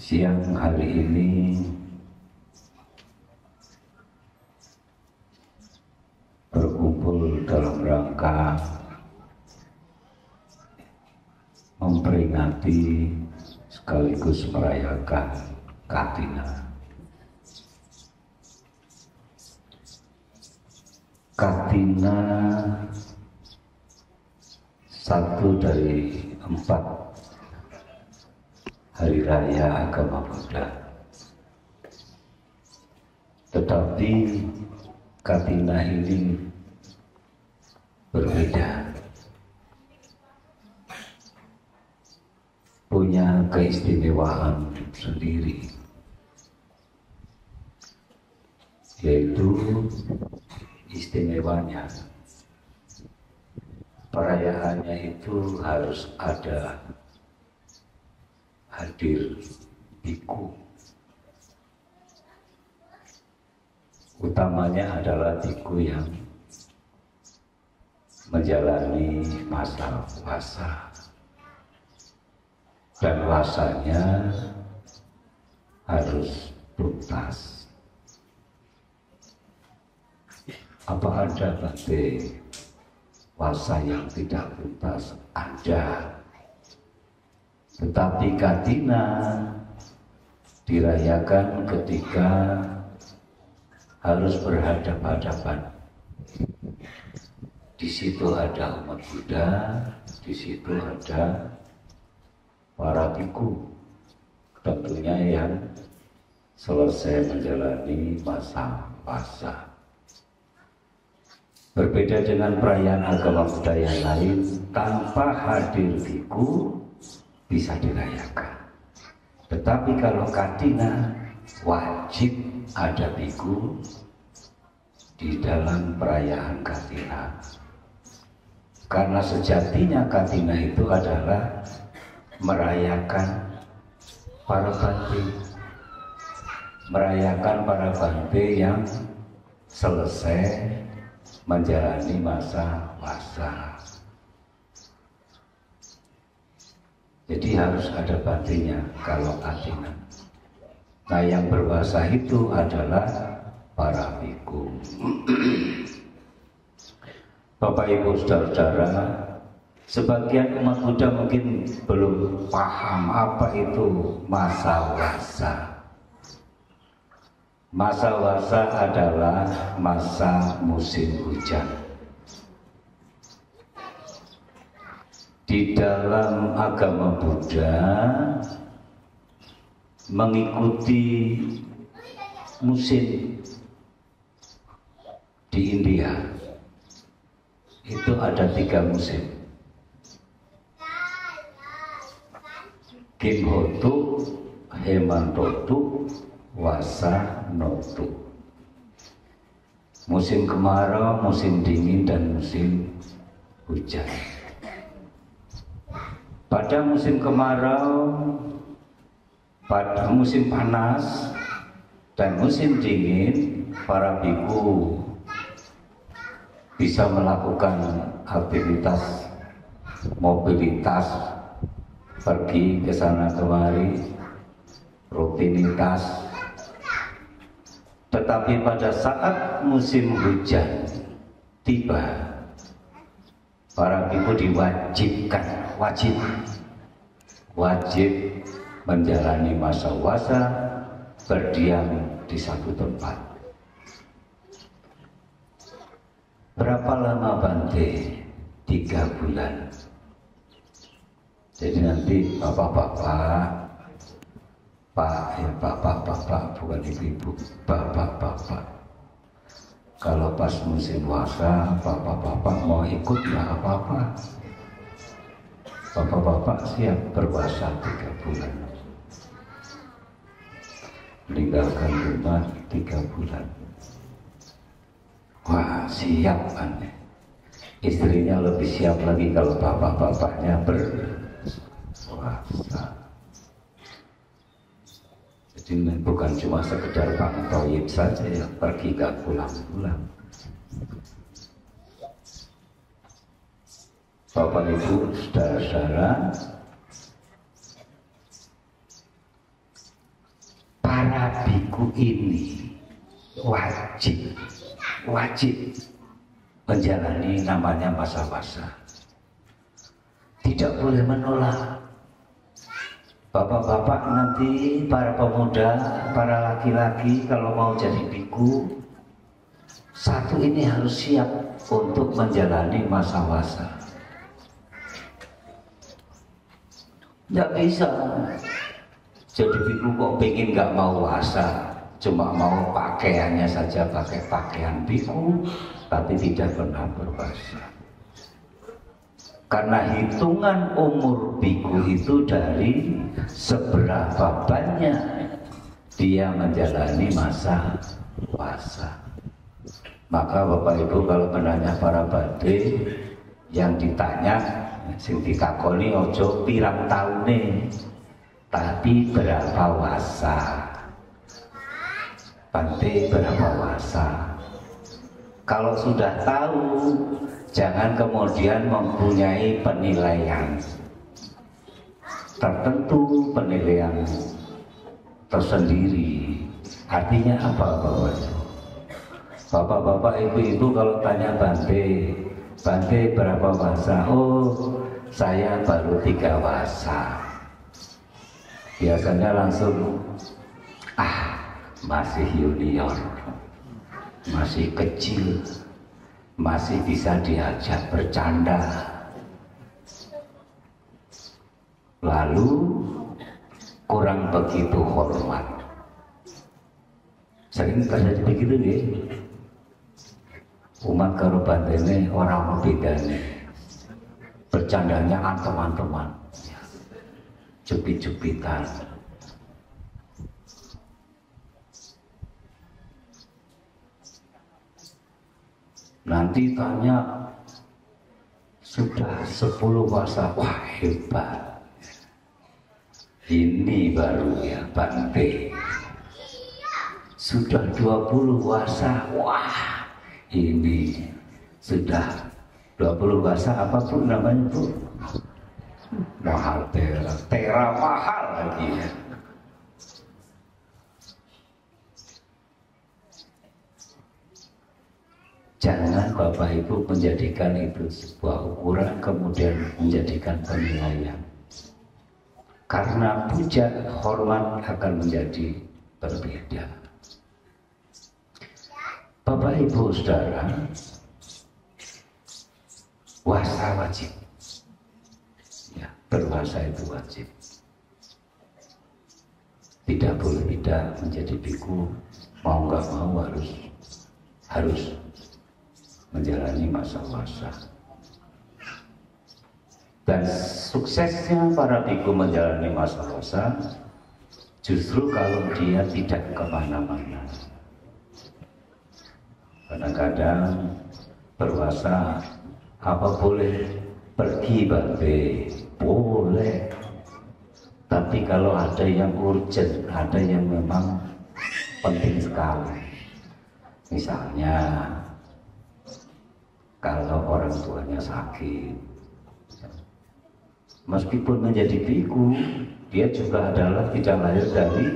Siang hari ini berkumpul dalam rangka memperingati sekaligus merayakan Katina. Katina satu dari 4 hari raya agama Buddha. Tetapi Katina ini berbeda, punya keistimewaan sendiri, yaitu istimewanya perayaannya itu harus ada hadir biku. Utamanya adalah biku yang menjalani masa puasa, dan puasanya harus tuntas. Apa ada berarti puasa yang tidak tuntas? Ada. Tetapi Katina dirayakan ketika harus berhadapan-hadapan. Di situ ada umat Buddha, di situ ada para biku, tentunya yang selesai menjalani masa puasa. Berbeda dengan perayaan agama Buddha yang lain, tanpa hadir biku bisa dirayakan. Tetapi kalau Katina wajib ada biku di dalam perayaan Katina. Karena sejatinya Katina itu adalah merayakan para bante, merayakan para bante yang selesai menjalani masa puasa. Jadi harus ada bantenya kalau Katina. Nah, yang berpuasa itu adalah para biku. Bapak Ibu saudara-saudara, sebagian umat Buddha mungkin belum paham apa itu masa puasa. Masa puasa adalah masa musim hujan. Di dalam agama Buddha mengikuti musim. Di India itu ada 3 musim: Kimhotu, Hemantotu, Wasanotu. Musim kemarau, musim dingin, dan musim hujan. Pada musim kemarau, pada musim panas dan musim dingin, para biku bisa melakukan aktivitas mobilitas, pergi ke sana kemari, rutinitas. Tetapi pada saat musim hujan tiba, para biku diwajibkan, wajib menjalani masa puasa, berdiam di satu tempat. Berapa lama Bante? 3 bulan. Jadi nanti bapak-bapak, bapak-bapak, bukan ibu-ibu, bapak-bapak, kalau pas musim puasa, bapak-bapak mau ikut nggak apa-apa. Bapak-bapak siap berpuasa 3 bulan. Meninggalkan rumah 3 bulan. Wah, siap aneh. Istrinya lebih siap lagi kalau bapak-bapaknya berpuasa. Jadi bukan cuma sekedar pantauin saja ya, pergi gak pulang-pulang. Bapak Ibu saudara-saudara, para biku ini wajib menjalani namanya masa-masa. Tidak boleh menolak. Bapak-bapak nanti, para pemuda, para laki-laki kalau mau jadi biku, satu ini harus siap untuk menjalani masa-masa. Tidak bisa jadi biku kok pengen nggak mau wasa, cuma mau pakaiannya saja pakai pakaian biku, tapi tidak pernah berwasa. Karena hitungan umur biku itu dari seberapa banyak dia menjalani masa wasa. Maka Bapak Ibu kalau menanya para badhe, yang ditanya sing ditakoni ojo pirang taune, tapi berapa wasa. Bante berapa wasa. Kalau sudah tahu, jangan kemudian mempunyai penilaian tertentu, penilaian tersendiri. Artinya apa Bapak? Bapak-bapak, ibu-ibu kalau tanya Bante berapa wasa? Oh, saya baru 3 wasa. Biasanya langsung masih junior, masih kecil, masih bisa diajak bercanda. Lalu kurang begitu hormat. Sering terjadi begitu nih. Umat karo Bantene orang bedane. Bercandanya antem-anteman, jepit-jepitan. Nanti tanya sudah 10 wasa, wah hebat. Ini baru ya Bante. Sudah 20 wasa, wah ini sudah 20 wasa apa pun namanya Bu? Mahal tera mahal lagi ya. Jangan Bapak Ibu menjadikan itu sebuah ukuran kemudian menjadikan penilaian. Karena puja hormat akan menjadi berbeda. Bapak Ibu Saudara, wasa wajib. Ya, berwasa itu wajib. Tidak boleh tidak menjadi biku, mau nggak mau harus menjalani masa wasa. Dan suksesnya para biku menjalani masa wasa justru kalau dia tidak kemana-mana. Kadang-kadang berwasa apa boleh pergi Bante? Boleh. Tapi kalau ada yang urgent, ada yang memang penting sekali. Misalnya kalau orang tuanya sakit, meskipun menjadi biku, dia juga adalah tidak lahir dari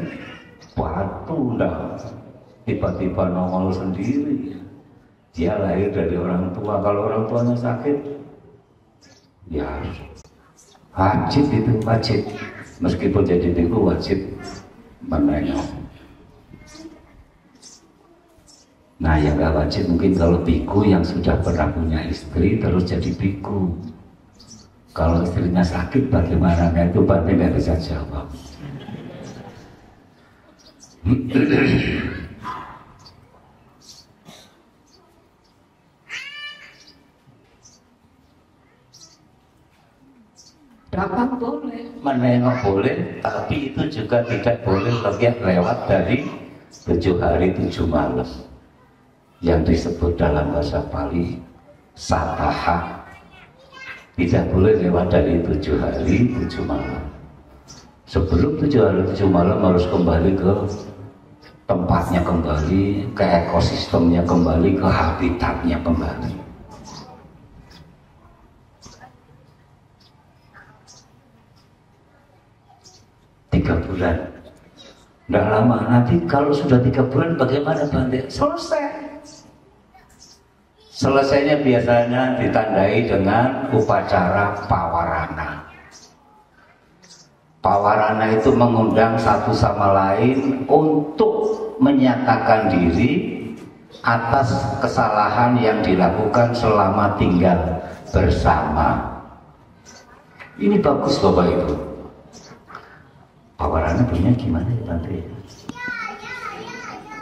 batu, tiba-tiba nongol sendiri. Dia lahir dari orang tua. Kalau orang tuanya sakit, ya wajib itu, wajib. Meskipun jadi biku wajib menengok. Nah yang gak wajib mungkin kalau biku yang sudah pernah punya istri terus jadi biku. Kalau istrinya sakit bagaimana? Nah itu Bante gak bisa jawab. Dapat boleh, menengok boleh, tapi itu juga tidak boleh lewat dari 7 hari 7 malam yang disebut dalam bahasa Pali sataha. Tidak boleh lewat dari 7 hari 7 malam. Sebelum 7 hari 7 malam harus kembali ke tempatnya, kembali ke ekosistemnya, kembali ke habitatnya kembali. Tiga bulan Nggak lama, nanti kalau sudah 3 bulan bagaimana Bante? Selesai. Selesainya biasanya ditandai dengan upacara pawarana. Pawarana itu mengundang satu sama lain untuk menyatakan diri atas kesalahan yang dilakukan selama tinggal bersama. Ini bagus Bapak Ibu. Pawarana bunyinya gimana ya Bante?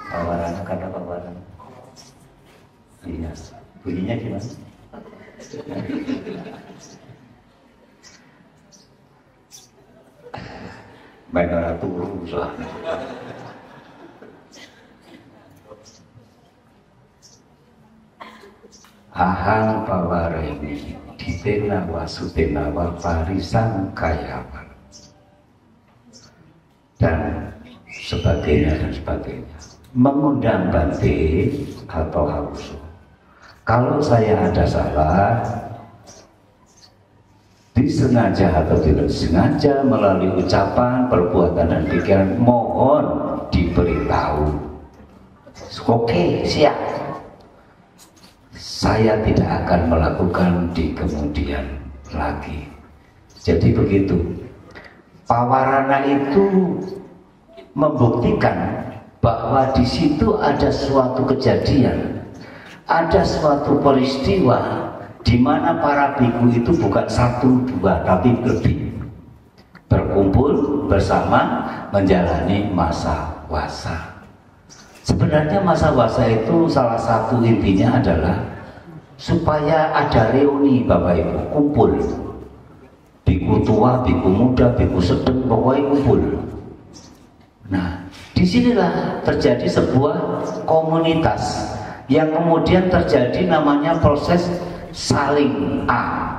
Pawarana, kata pawarana. Iya. Bunyinya gimana? Main orang turu soalnya. Ahang pawareni ditena wasutena waparisan kayawan, dan sebagainya dan sebagainya. Mengundang Bante atau Hauso. Kalau saya ada salah, disengaja atau tidak disengaja melalui ucapan, perbuatan dan pikiran, mohon diberitahu. Oke, siap. Saya tidak akan melakukan di kemudian lagi. Jadi begitu. Pawarana itu membuktikan bahwa di situ ada suatu kejadian, ada suatu peristiwa di mana para biku itu bukan 1, 2, tapi lebih berkumpul bersama menjalani masa wasa. Sebenarnya masa wasa itu salah satu intinya adalah supaya ada reuni Bapak Ibu, kumpul. Biku tua, biku muda, biku sedang, pokoknya kumpul. Nah, disinilah terjadi sebuah komunitas yang kemudian terjadi namanya proses saling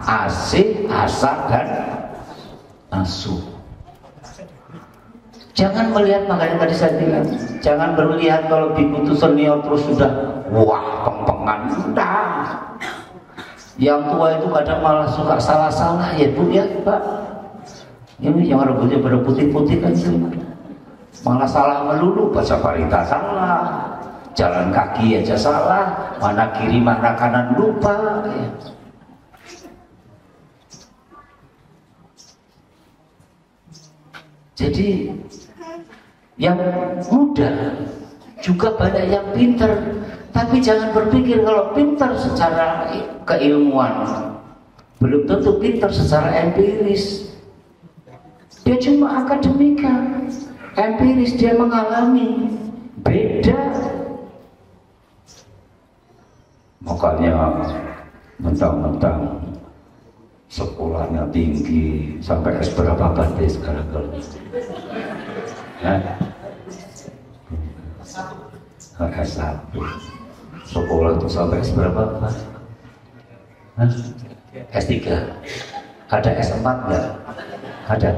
asih, asa, dan asuh. Jangan melihat, makanya tadi saya bilang, jangan melihat kalau biku itu senior terus sudah wah pempengan. Udah. Yang tua itu kadang malah suka salah-salah ya Bu ya Pak. Ini yang rambutnya pada putih-putih kan sih. Malah salah melulu, baca parita salah, jalan kaki aja salah, mana kiri mana kanan lupa ya. Jadi yang muda juga banyak yang pinter, tapi jangan berpikir kalau pinter secara keilmuan, belum tentu pinter secara empiris. Dia cuma akademika, empiris dia mengalami, beda. Makanya mentang-mentang sekolahnya tinggi sampai S berapa Bante sekarang kalau S1 sekolah itu sampai S berapa Pak? S3 ada S4 enggak? Ada.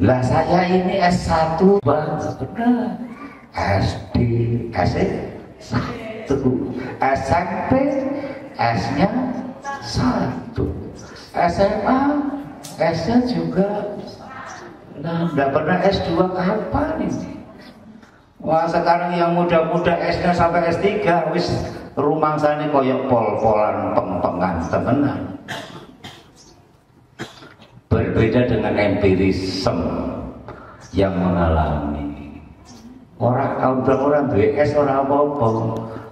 Lah saya ini S1 benar, SD S1 SMP S-nya 1, SMA S-nya juga. Nah, enggak pernah S2 kapan ini? Wah sekarang yang muda-muda S-nya sampai S3 wis rumangsane koyok pol-polan peng-pengan temenan. Berbeda dengan empirisme yang mengalami. Orang duwe S orang apa-apa,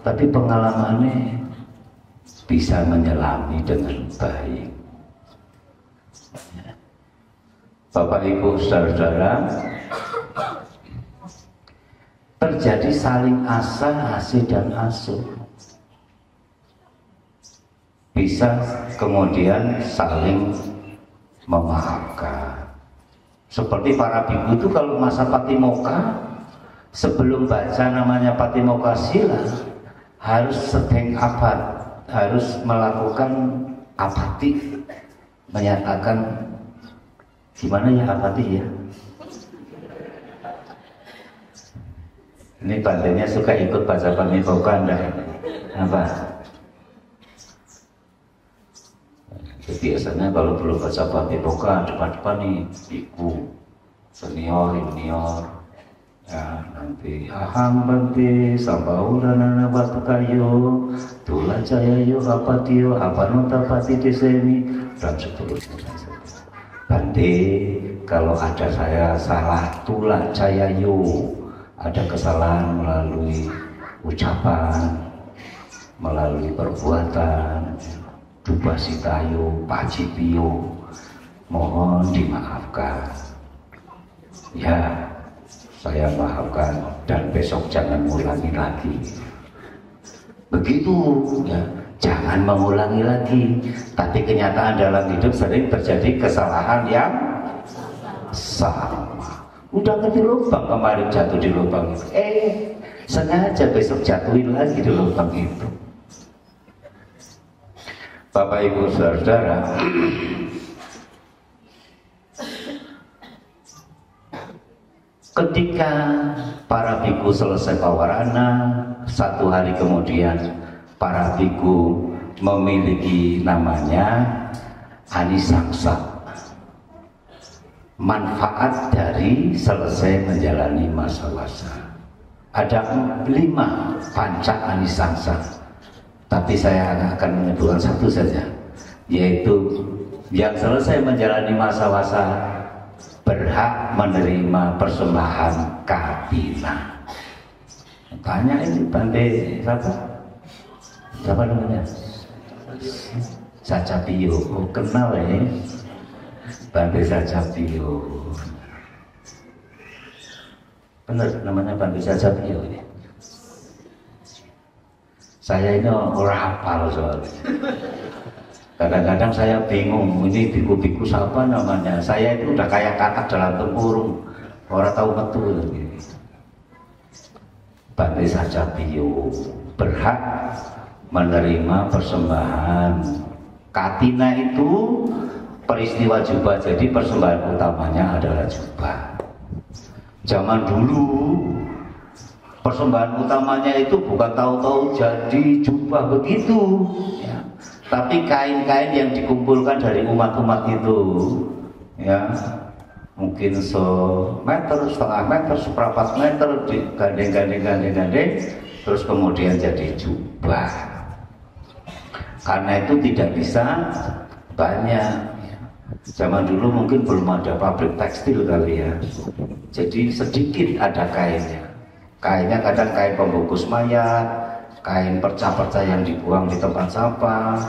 tapi pengalamannya bisa menyelami dengan baik. Bapak Ibu saudara-saudara, terjadi saling asih dan asuh, bisa kemudian saling memaafkan. Seperti para biku itu kalau masa patimokkha, sebelum baca namanya patimokkha sila harus sedeng abad, harus melakukan apati, menyatakan gimana ya apati ya. Ini Bantenya suka ikut baca patimokkha enggak? Apa? Biasanya kalau belum baca patimokkha depan-depan nih biku senior, junior, Ya, nanti aham bante sambaulana batu kayu tulah cahayu apatio apanota pati desemi dan seterusnya. Bante, kalau ada saya salah tulah cahayu, ada kesalahan melalui ucapan, melalui perbuatan, dubasitayo, pacipio, mohon dimaafkan. Ya, saya maafkan dan besok jangan ulangi lagi. Begitu ya, jangan mengulangi lagi. Tapi kenyataan dalam hidup sering terjadi kesalahan yang sama. Udah ngerti lubang kemarin jatuh di lubang itu, sengaja besok jatuhin lagi di lubang itu. Bapak Ibu Saudara, ketika para biku selesai pawarana, satu hari kemudian para biku memiliki namanya anisangsa, manfaat dari selesai menjalani masa wasa. Ada 5 panca anisangsa, tapi saya akan menyebutkan satu saja, yaitu yang selesai menjalani masa wasa berhak menerima persembahan katina. Tanya ini Bante siapa? Siapa namanya? Sacapio. Oh, kenal ya? Bante Sacapio. Benar namanya Bante Sacapio ini. Saya ini orang hafal soalnya. Kadang-kadang saya bingung, ini biku-biku siapa namanya. Saya itu udah kayak katak dalam tempurung, orang tahu betul. Bante Sacapio berhak menerima persembahan katina. Itu peristiwa jubah, jadi persembahan utamanya adalah jubah. Zaman dulu persembahan utamanya itu bukan tahu-tahu jadi jubah begitu ya. Tapi kain-kain yang dikumpulkan dari umat-umat itu ya, mungkin semeter, setengah meter, seperempat meter, digandeng-gandeng, terus kemudian jadi jubah. Karena itu tidak bisa banyak ya. Zaman dulu mungkin belum ada pabrik tekstil kali ya, jadi sedikit ada kainnya. Kainnya kadang kain pembungkus mayat, kain perca-perca yang dibuang di tempat sampah.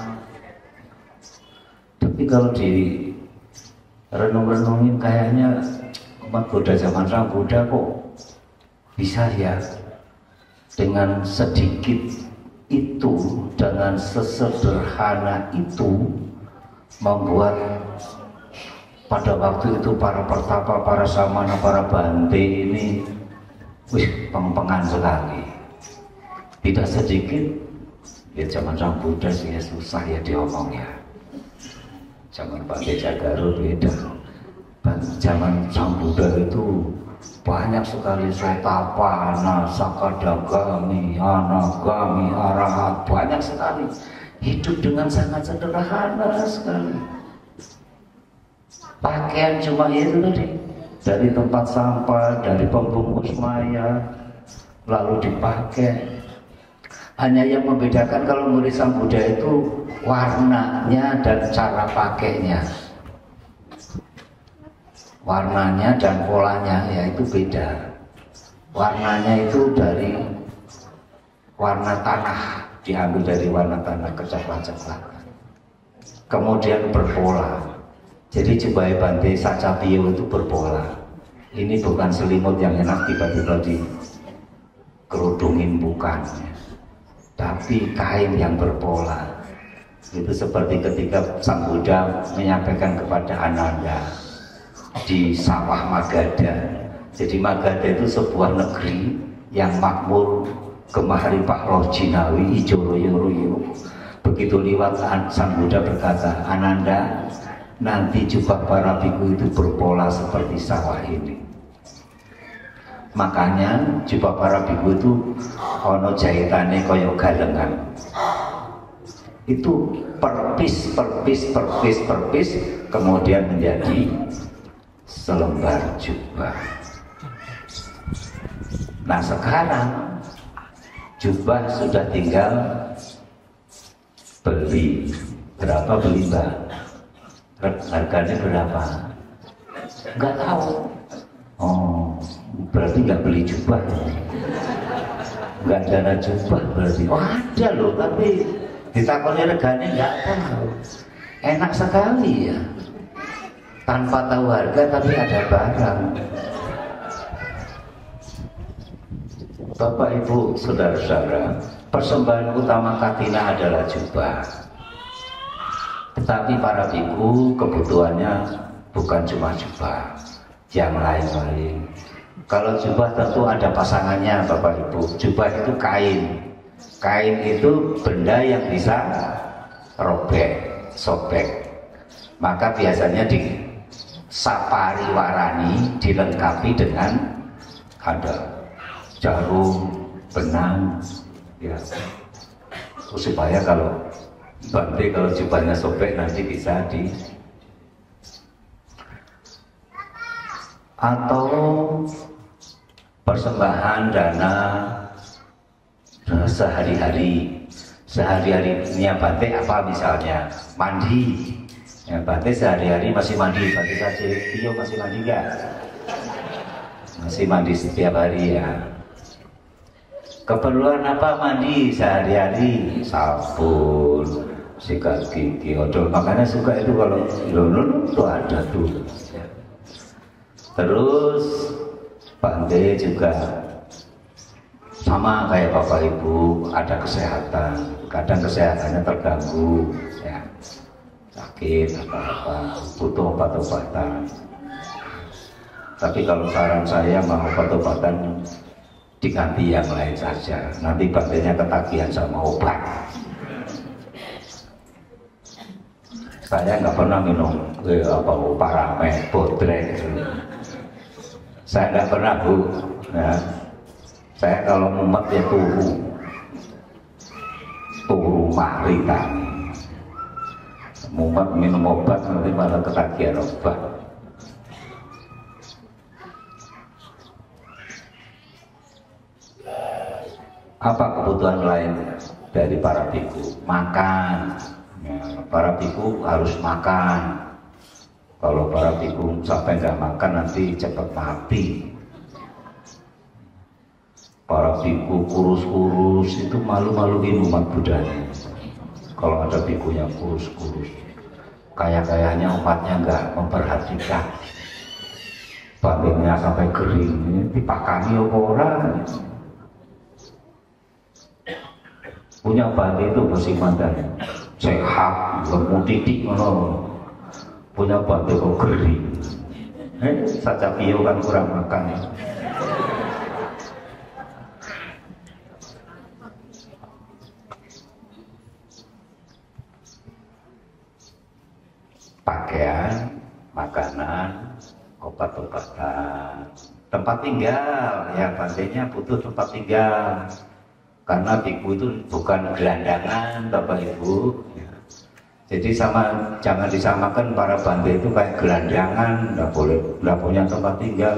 Tapi kalau di renung-renungin kayaknya umat Buddha zaman Sang Buddha kok bisa ya dengan sedikit itu, dengan sesederhana itu membuat pada waktu itu para pertapa, para samana, para bante ini peng-pengan sekali. Tidak sedikit ya, zaman Sang Buddha sih ya susah ya diomong ya. Zaman Bante Jagaro beda. Zaman Sang Buddha itu banyak sekali sotapana, sakadagami, anagami, arahat, banyak sekali. Hidup dengan sangat sederhana sekali. Pakaian cuma itu tadi, dari tempat sampah, dari pembungkus mayat, lalu dipakai. Hanya yang membedakan kalau murid Sang Buddha itu warnanya dan cara pakainya. Warnanya dan polanya ya itu beda. Warnanya itu dari warna tanah, diambil dari warna tanah kecoklat-coklatan. Kemudian berpola. Jadi jubah Bante Sacapio itu berpola. Ini bukan selimut yang enak tiba-tiba dikerudungin, bukan. Tapi kain yang berpola. Itu seperti ketika Sang Buddha menyampaikan kepada Ananda di sawah Magadha. Jadi Magadha itu sebuah negeri yang makmur, gemah-ripah roh jinawi, ijo royo-royo. Begitu lewat Sang Buddha berkata, Ananda, nanti jubah para biku itu berpola seperti sawah ini. Makanya jubah para biku itu ono jahitane koyo galengan. Itu perpis, kemudian menjadi selembar jubah. Nah sekarang jubah sudah tinggal beli. Berapa beli Mbak? Harganya berapa? Nggak tahu. Oh, berarti nggak beli jubah. Nggak ada jubah berarti. Oh ada loh, tapi ditakoni regane nggak tahu. Enak sekali ya. Tanpa tahu harga tapi ada barang. Bapak Ibu saudara-saudara, persembahan utama Katina adalah jubah. Tetapi para biku kebutuhannya bukan cuma jubah, yang lain-lain. Kalau jubah tentu ada pasangannya Bapak Ibu. Jubah itu kain. Kain itu benda yang bisa robek, sobek. Maka biasanya di sapari warani dilengkapi dengan ada jarum, benang, ya, supaya kalau Bante kalau jubahnya sobek nanti bisa di. Atau persembahan dana sehari-harinya Bante apa misalnya mandi. Ya, Bante sehari-hari masih mandi, Bante saja Tio masih mandi enggak? Masih mandi setiap hari ya. Keperluan apa mandi sehari-hari? Sabun, sikat gigi, odol. Makanya suka itu kalau lulun tuh ada tuh. Terus Bante juga sama kayak Bapak Ibu, ada kesehatan. Kadang kesehatannya terganggu, ya. Sakit apa-apa, butuh obat-obatan. Tapi kalau saran saya mau obat-obatan diganti yang lain saja. Nanti Bantenya ketagihan sama obat. Saya nggak pernah minum paramet, bodrek. Saya nggak pernah Bu. Ya. Saya kalau mumet ya turu maritan. Mumet minum obat nanti malah ketagihan obat. Apa kebutuhan lain dari para biku? Makan. Ya, para biku harus makan. Kalau para biku sampai nggak makan nanti cepat mati. Para biku kurus-kurus itu malu-maluin umat Budanya. Kalau ada bikunya kurus-kurus, kayaknya umatnya nggak memperhatikan. Badannya sampai kering, dipakani apa orang? Punya bandi itu bersih mandan, sehat, lemu titik ngono. Punya bandi kok kering. Saja pio kan kurang makan. Pakaian, makanan, obat-obatan, tempat tinggal. Ya bandenya butuh tempat tinggal. Karena biku itu bukan gelandangan Bapak Ibu. Jadi jangan disamakan para bande itu kayak gelandangan, nggak punya tempat tinggal,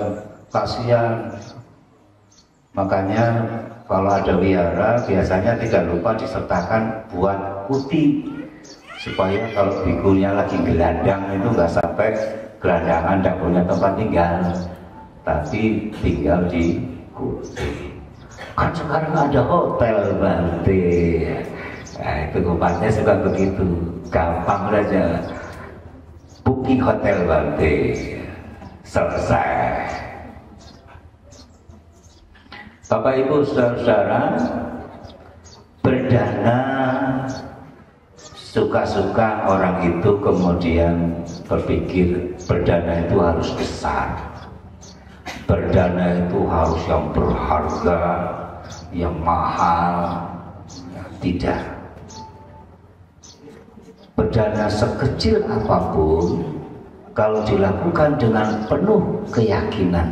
kasihan. Makanya kalau ada wihara biasanya tidak lupa disertakan buat putih, supaya kalau bikunya lagi gelandang itu nggak sampai gelandangan nggak punya tempat tinggal, tapi tinggal di putih. Kan sekarang ada hotel Bante. Nah, itu kupatnya suka begitu, gampang saja. Booking hotel Bante, selesai. Bapak Ibu saudara-saudara, berdana suka-suka orang itu kemudian berpikir berdana itu harus besar, berdana itu harus yang berharga, yang mahal. Tidak. Berdana sekecil apapun, kalau dilakukan dengan penuh keyakinan,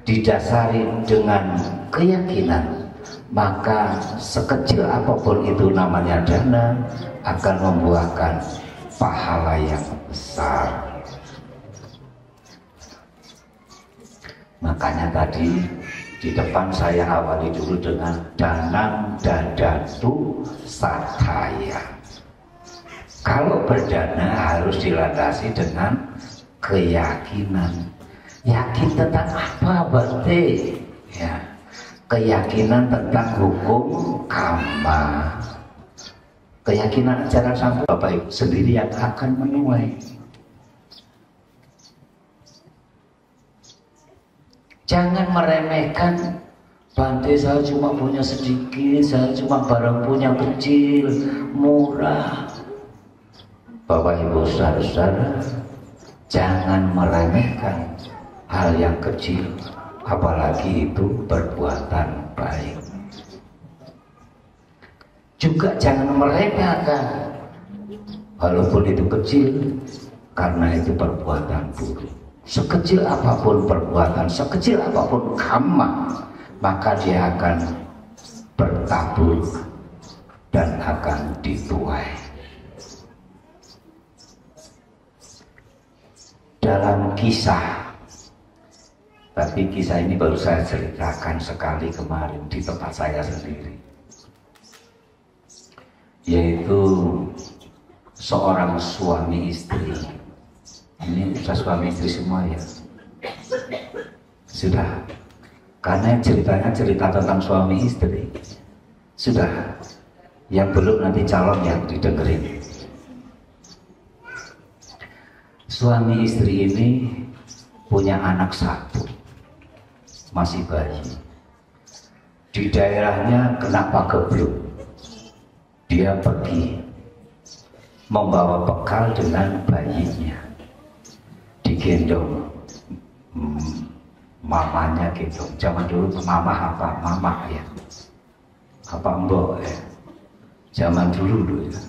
didasari dengan keyakinan, maka sekecil apapun itu namanya dana akan membuahkan pahala yang besar. Makanya tadi Di depan saya awali dulu dengan danang dadatu sataya. Kalau berdana harus dilandasi dengan keyakinan. Yakin tentang apa berarti? Ya, keyakinan tentang hukum karma. Keyakinan jangan sampai Bapak Ibu sendiri yang akan menuai. Jangan meremehkan. Bante, saya cuma punya sedikit, saya cuma barang punya kecil, murah. Bapak Ibu saudara-saudara, jangan meremehkan hal yang kecil, apalagi itu perbuatan baik. Juga jangan meremehkan walaupun itu kecil, karena itu perbuatan buruk. Sekecil apapun perbuatan, sekecil apapun karma, maka dia akan bertabur dan akan dituai. Dalam kisah, tapi kisah ini baru saya ceritakan sekali kemarin di tempat saya sendiri, yaitu seorang suami istri. Ini sudah suami istri semua ya? Sudah. Karena ceritanya cerita tentang suami istri. Sudah. Yang belum nanti calon yang didengerin. Suami istri ini punya anak satu, masih bayi. Di daerahnya kena pagebluk. Dia pergi membawa bekal dengan bayinya. Digendong mamanya gendong. Zaman dulu mama apa? Mama ya. Apa mbok ya? Zaman dulu ya.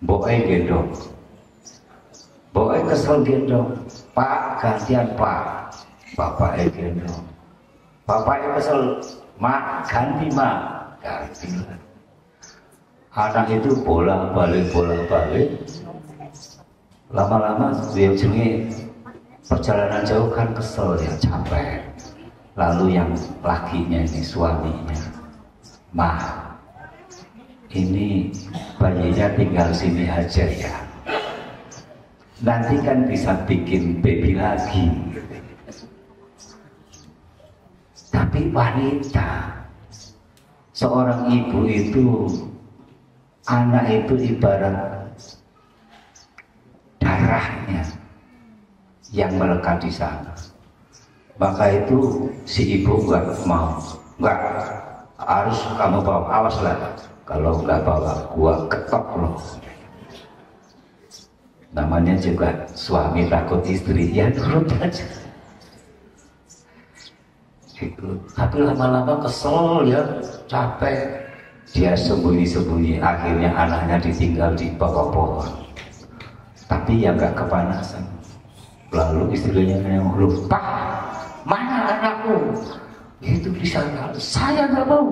Mbok gendong. Mbok kesel gendong. Pak gantian Pak. Bapak gendong. Bapak kesel, Mak ganti Mak. Ganti. Anak itu bolak-balik. Lama-lama dia jenenge perjalanan jauh kan kesel ya, capek. Lalu yang lakinya ini suaminya, "Ma, ini bayinya tinggal sini aja ya. Nanti kan bisa bikin baby lagi." Tapi wanita, seorang ibu itu, anak itu ibarat darahnya yang melekat di sana. Maka itu si ibu nggak mau, nggak harus kamu bawa, awas lah kalau nggak bawa, gua ketok loh. Namanya juga suami takut istri, ya nurut aja. Gitu. Tapi lama-lama kesel ya, capek, dia sembunyi-sembunyi, akhirnya anaknya ditinggal di bawah pohon. Tapi ya nggak kepanasan. Lalu istrinya yang lupa, "Mana anakku?" Itu di sana. "Saya nggak mau.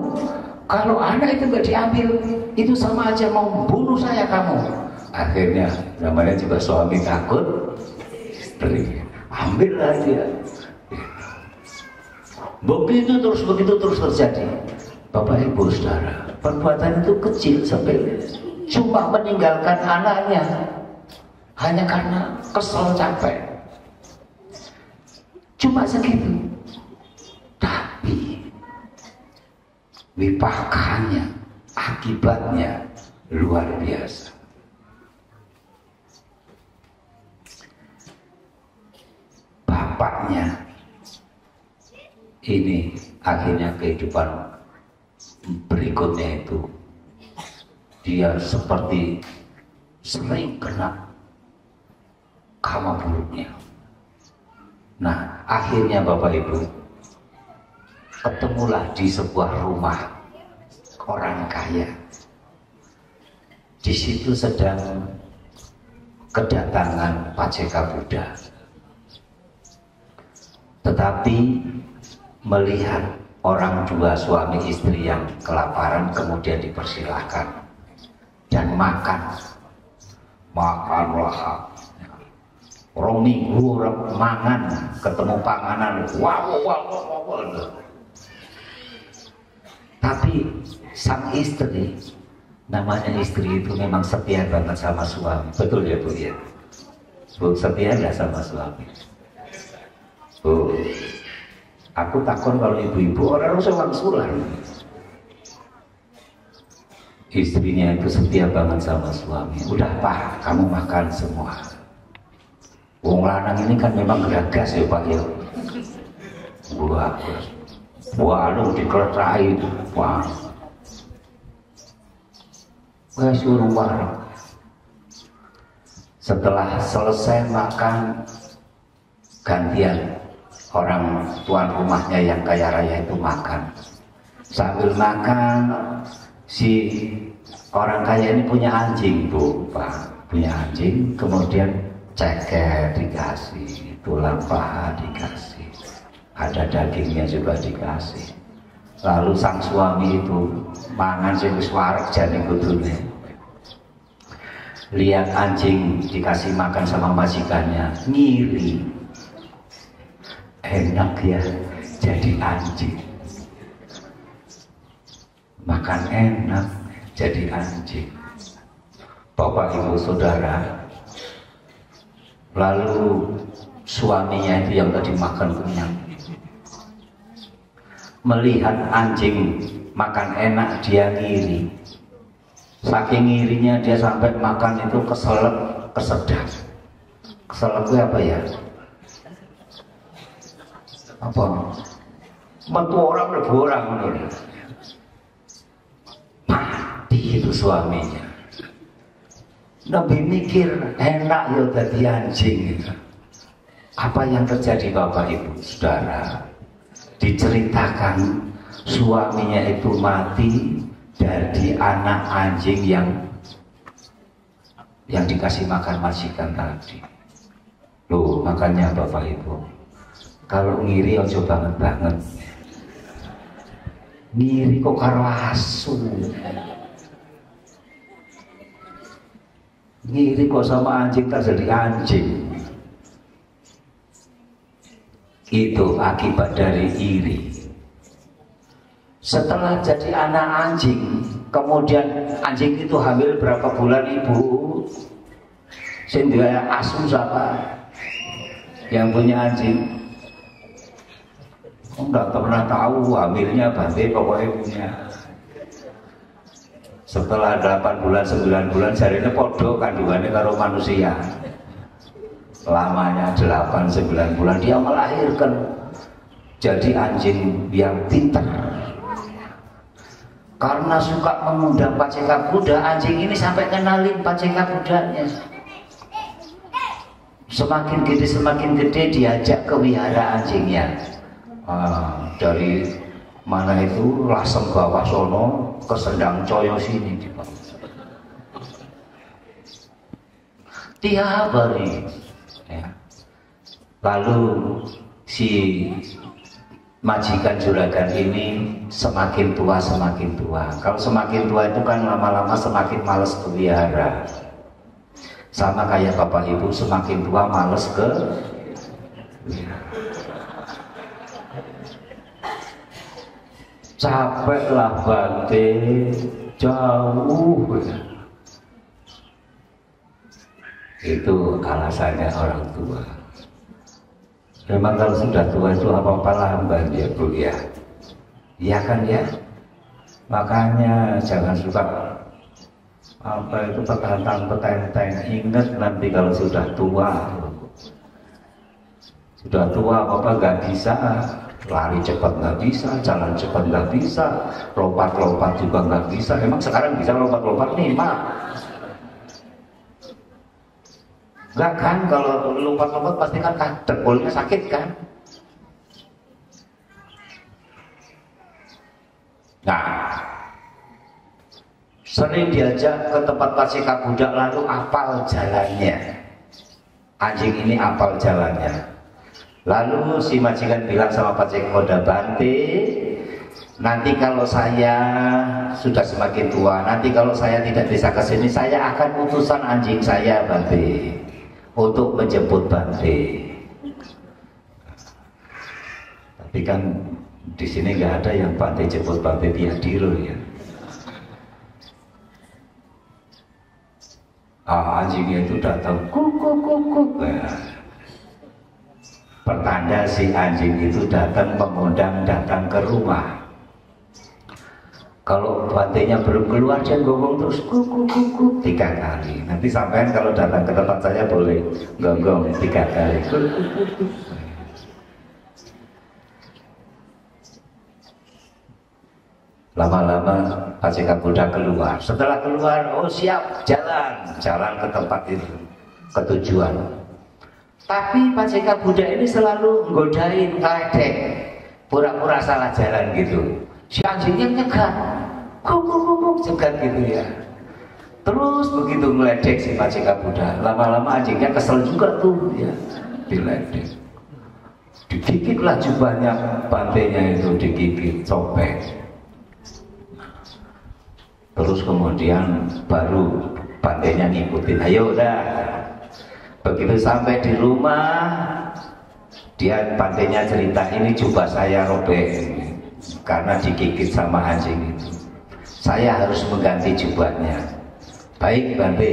Kalau anak itu nggak diambil, itu sama aja mau bunuh saya kamu." Akhirnya namanya juga suami takut, istri ambillah dia. Begitu terus terjadi. Bapak Ibu Saudara, perbuatan itu kecil sampai cuma meninggalkan anaknya hanya karena kesel capek. Cuma segitu. Tapi wipakanya, akibatnya luar biasa. Bapaknya ini akhirnya kehidupan berikutnya itu dia seperti sering kena karma buruknya. Nah, akhirnya Bapak Ibu ketemulah di sebuah rumah orang kaya. Di situ sedang kedatangan Paceka Buddha. Tetapi melihat orang dua suami istri yang kelaparan kemudian dipersilahkan dan makanlah. Rong minggu mangan, ketemu panganan, wow. Tapi sang istri, namanya istri itu memang setia banget sama suami. Betul ya Bu ya? Bu, setia nggak sama suami? Bu, aku takut kalau ibu-ibu orang sewang sulan. Istrinya itu setia banget sama suami. Udah Pak, kamu makan semua. Wong lanang ini kan memang geragas ya Pak ya. Wah, lu dikelerai. Wah. Suruh bareng. Setelah selesai makan, gantian orang tuan rumahnya yang kaya raya itu makan. Sambil makan, si orang kaya ini punya anjing Bu, Pak. Punya anjing, kemudian ceker dikasih, tulang paha dikasih, ada dagingnya juga dikasih. Lalu sang suami itu mangan sing wis wareg jane kudune. Lihat anjing dikasih makan sama majikannya, ngiri. Enak ya jadi anjing. Makan enak jadi anjing. Bapak Ibu Saudara, lalu suaminya itu yang tadi makan kenyang, melihat anjing makan enak, dia ngiri. Saking ngirinya dia sampai makan itu keselak, kesedap. Keselak itu apa ya? Apa? Metu orang lebu orang menurut. Mati itu suaminya. Lebih mikir enak ya tadi anjing. Apa yang terjadi Bapak Ibu Saudara? Diceritakan suaminya itu mati dari anak anjing yang dikasih makan majikan tadi. Loh, makanya Bapak Ibu, kalau ngiri ojo banget. Ngiri kok karo asu. Ngiri kok sama anjing tak jadi anjing. Itu akibat dari iri. Setelah jadi anak anjing, kemudian anjing itu hamil berapa bulan Ibu? Sehingga asu siapa? Yang punya anjing? Enggak pernah tahu hamilnya Bante, pokoknya punya. Setelah 8 bulan, 9 bulan, jarinya podo kandungannya karo manusia. Lamanya 8, 9 bulan dia melahirkan jadi anjing yang pintar. Karena suka mengundang paceka Buddha, anjing ini sampai kenalin paceka Buddhanya. Semakin gede diajak ke wihara anjingnya. Dari mana itu Lasem bawah sono ke Sendang Coyo sini tiap hari ya. Lalu si majikan juragan ini semakin tua. Kalau semakin tua itu kan lama-lama semakin males ke wihara. Sama kayak Bapak Ibu, semakin tua males ke wihara. Capeklah Bante, jauh. Itu alasannya orang tua. Memang kalau sudah tua itu apa-apa lamban ya Bu ya. Iya kan ya. Makanya jangan suka apa itu petentang. Ingat nanti kalau sudah tua. Sudah tua apa nggak bisa. Lari cepat nggak bisa, jalan cepat nggak bisa, lompat juga nggak bisa. Emang sekarang bisa lompat nih, Mak? Nggak kan? Kalau lompat pasti kan dengkulnya sakit kan? Nah, sering diajak ke tempat paceka Buddha lalu apal jalannya. Anjing ini apal jalannya. Lalu si majikan bilang sama Paceka Buddha, Bante, nanti kalau saya sudah semakin tua, nanti kalau saya tidak bisa ke sini, saya akan utusan anjing saya, Bante. untuk menjemput Bante. Tapi kan di sini nggak ada yang Bante jemput Bante Tiadiro ya. Anjingnya itu datang kuk kuk kuk kuk. Pertanda si anjing itu datang mengundang datang ke rumah. Kalau Bantenya belum keluar dia gonggong terus kuk kuk kuk kuk 3 kali. Nanti sampean kalau datang ke tempat saya boleh gonggong 3 kali. Lama-lama Pak Ceka Buddha keluar. Setelah keluar, oh siap jalan ke tempat itu, ke tujuan. Tapi Pak Ceka Buddha ini selalu nggodain, ngeledek, pura-pura salah jalan gitu. Si anjingnya nyegat, kuk cegat gitu ya. Terus begitu ngeledek si Pak Ceka Buddha, lama-lama anjingnya kesel juga tuh ya, diledek. Digigitlah jubahnya Bantenya itu, digigit, sobek. Terus kemudian baru Bantenya ngikutin, ayo udah. Begitu sampai di rumah, dia Bantenya cerita, ini jubah saya robek karena digigit sama anjing itu. Saya harus mengganti jubahnya. Baik Bante,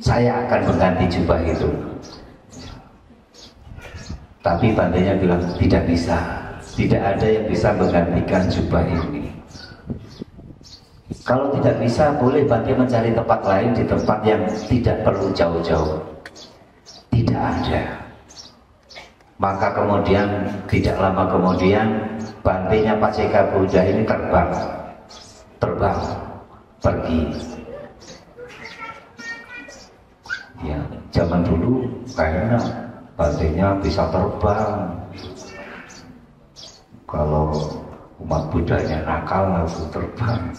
saya akan mengganti jubah itu. Tapi Bantenya bilang tidak bisa, tidak ada yang bisa menggantikan jubah ini. Kalau tidak bisa, boleh Bante mencari tempat lain di tempat yang tidak perlu jauh-jauh. Tidak ada. Maka kemudian, tidak lama kemudian, Bantenya Pak Ceka Buddha ini terbang, pergi. Ya, zaman dulu kayaknya Bantenya bisa terbang. Kalau umat Buddhanya nakal langsung terbang.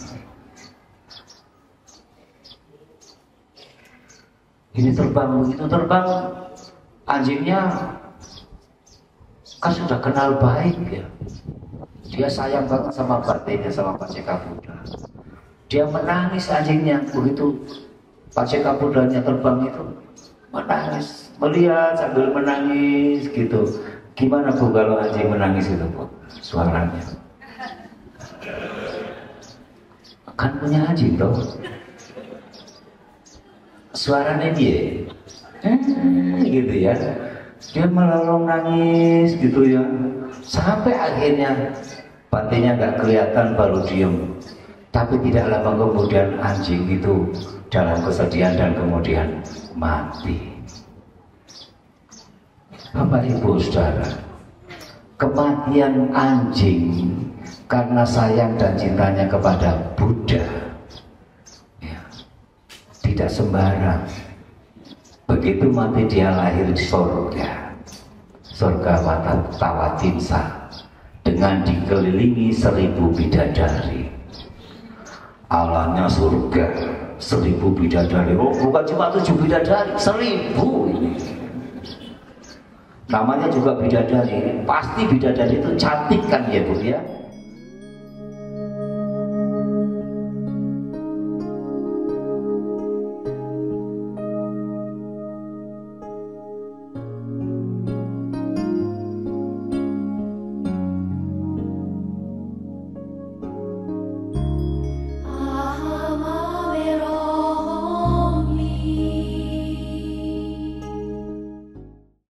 Ini terbang, begitu terbang, anjingnya kan sudah kenal baik ya. Dia sayang banget sama Bantenya, sama Pak Ceka Buddha. Dia menangis anjingnya, begitu Pak Ceka Buddhanya terbang itu menangis, melihat sambil menangis gitu. Gimana Bu kalau anjing menangis itu Bu? Suaranya kan punya anjing toh. Suaranya dia gitu ya, dia melolong nangis gitu ya, sampai akhirnya Bantenya nggak kelihatan baru diem. Tapi tidak lama kemudian anjing itu dalam kesedihan dan kemudian mati. Bapak Ibu Saudara, kematian anjing karena sayang dan cintanya kepada Buddha tidak sembarang. Begitu mati dia lahir di surga Tawatimsa, dengan dikelilingi 1000 bidadari. Allahnya surga 1000 bidadari. Oh bukan cuma 7 bidadari, 1000 ini. Namanya juga bidadari. Pasti bidadari itu cantik kan ya Bu ya.